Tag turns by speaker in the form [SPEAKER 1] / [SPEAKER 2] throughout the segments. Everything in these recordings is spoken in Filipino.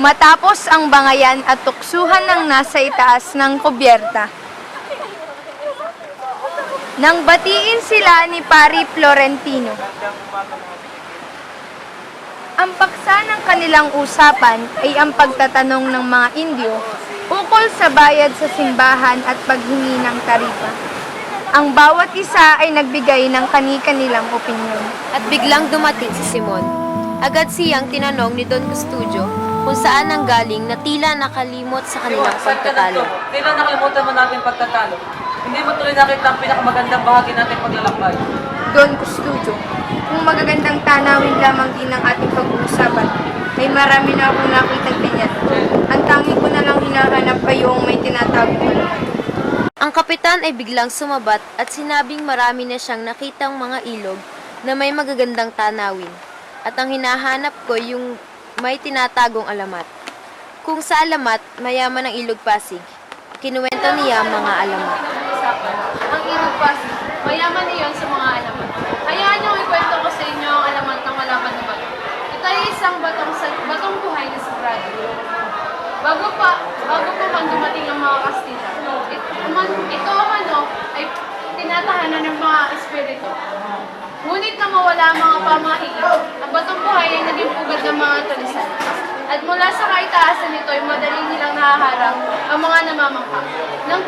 [SPEAKER 1] Matapos ang bangayan at tuksuhan ng nasa itaas ng kubyerta. Nang batiin sila ni Pari Florentino. Ang paksa ng kanilang usapan ay ang pagtatanong ng mga Indio ukol sa bayad sa simbahan at paghingi ng taripa. Ang bawat isa ay nagbigay ng kani-kanilang opinyon.
[SPEAKER 2] At biglang dumating si Simon. Agad siyang tinanong ni Don Custodio kung saan ang galing na tila nakalimot sa kanilang pagtatalo.
[SPEAKER 3] Tila nakalimutan mo natin pagtatalo. Hindi mo tuloy nakita ang pinakamagandang bahagi natin paglalakbay.
[SPEAKER 1] Don Custodio, kung magagandang tanawin lamang din ang ating pag-uusapan, ay marami na akong nakitang ganyan. Ang tangi ko na lang hinahanap ay yung may tinatago.
[SPEAKER 2] Ang kapitan ay biglang sumabat at sinabing marami na siyang nakitang mga ilog na may magagandang tanawin. At ang hinahanap ko yung may tinatagong alamat. Kung sa alamat, mayaman ang ilog Pasig. Kinuwento niya mga alamat.
[SPEAKER 4] Ang ilog Pasig, mayaman niyon sa mga alamat. Hayaan niyo ikwento ko sa inyo ang alamat ng malaman na bato. Ito ay isang batong buhay na sagrado. Bago pa man dumating ang mga Kastila, ito ay tinatahanan ng mga espiritu. Ngunit nang mawala ang mga pamahiin, ang batong buhay ay naging pugad ng mga tulisan. At mula sa kaitaasan nito ay madali nilang nahaharang ang mga namamangka. Nang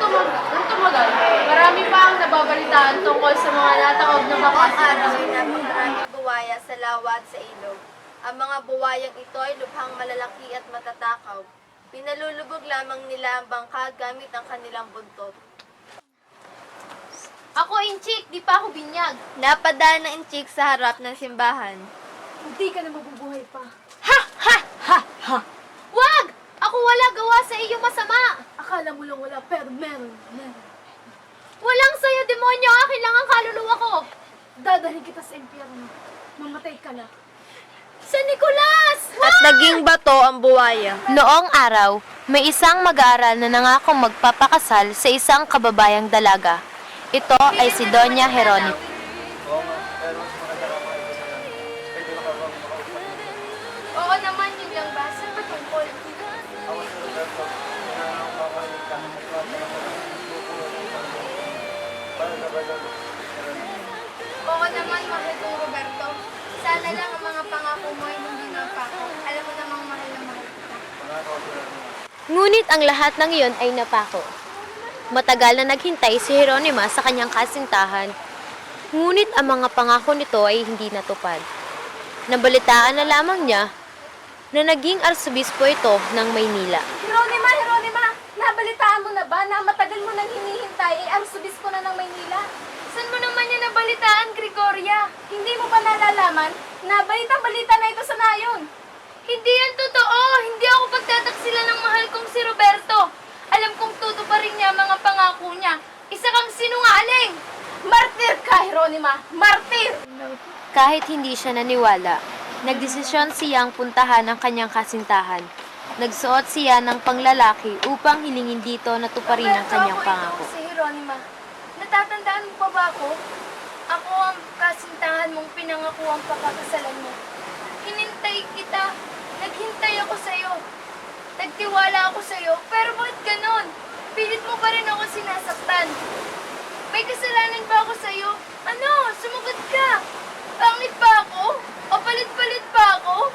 [SPEAKER 4] tumagal, marami pa ang nababalitaan tungkol sa mga nataob na bakas.
[SPEAKER 5] Araw ay napakaraming buwaya sa lawa at sa ilog. Ang mga buwayang ito ay lubhang malalaki at matatakaw. Pinalulubog lamang nila ang bangka gamit ang kanilang buntot.
[SPEAKER 4] Ako, Inchik, di pa ako binyag.
[SPEAKER 5] Napadaan ng inchik sa harap ng simbahan.
[SPEAKER 4] Hindi ka na mabubuhay pa.
[SPEAKER 2] Wag! Ako wala gawa sa iyo masama!
[SPEAKER 4] Akala mo lang wala, pero meron.
[SPEAKER 2] Walang sayo, demonyo! Akin lang ang kaluluwa ko!
[SPEAKER 4] Dadalhin kita sa impyerno. Mamatay ka na.
[SPEAKER 2] Sa Nicolas!
[SPEAKER 5] At naging bato ang buwaya.
[SPEAKER 2] Noong araw, may isang mag-aaral na nangakong magpapakasal sa isang kababayang dalaga. Ito ay si Doña Jeronima.
[SPEAKER 1] Oo naman, yun lang ba? Saan ba tungkol? Oo naman, mahal kong Roberto. Sana lang ang mga pangako mo ay hindi napako. Alam mo namang mahal na mahal kita.
[SPEAKER 2] Ngunit ang lahat ng iyon ay napako. Matagal na naghintay si Jeronima sa kanyang kasintahan. Ngunit ang mga pangako nito ay hindi natupad. Nabalitaan na lamang niya na naging arsobispo ito ng Maynila.
[SPEAKER 4] Jeronima! Nabalitaan mo na ba na matagal mo nang hinihintay ay arsobispo na ng Maynila?
[SPEAKER 1] Saan mo naman yan nabalitaan, Gregoria?
[SPEAKER 4] Hindi mo ba nalalaman na balita na ito sa nayon?
[SPEAKER 1] Hindi yan totoo! Hindi ako pagtataksilan ng mahal kong si Roberto. Alam kong tutuparin niya ang mga pangako niya. Isa kang sinungaling!
[SPEAKER 4] Martir ka, Jeronima! Martir!
[SPEAKER 2] Kahit hindi siya naniwala, nagdesisyon siyang puntahan ang kanyang kasintahan. Nagsuot siya ng panglalaki upang hilingin dito na tuparin ang kanyang pangako.
[SPEAKER 1] Si Jeronima, natatandaan mo pa ba ako? Ako ang kasintahan mong pinangako ang pakakasalan mo. Hinintay kita. Naghintay ako sa'yo. Nagtiwala ako sa'yo. Pero bakit ganon? Pilit mo pa rin ako sinasaktan. May kasalanan ba ako sa'yo? Ano? Sumagot ka. Pangit ba ako? O palit-palit ba ako?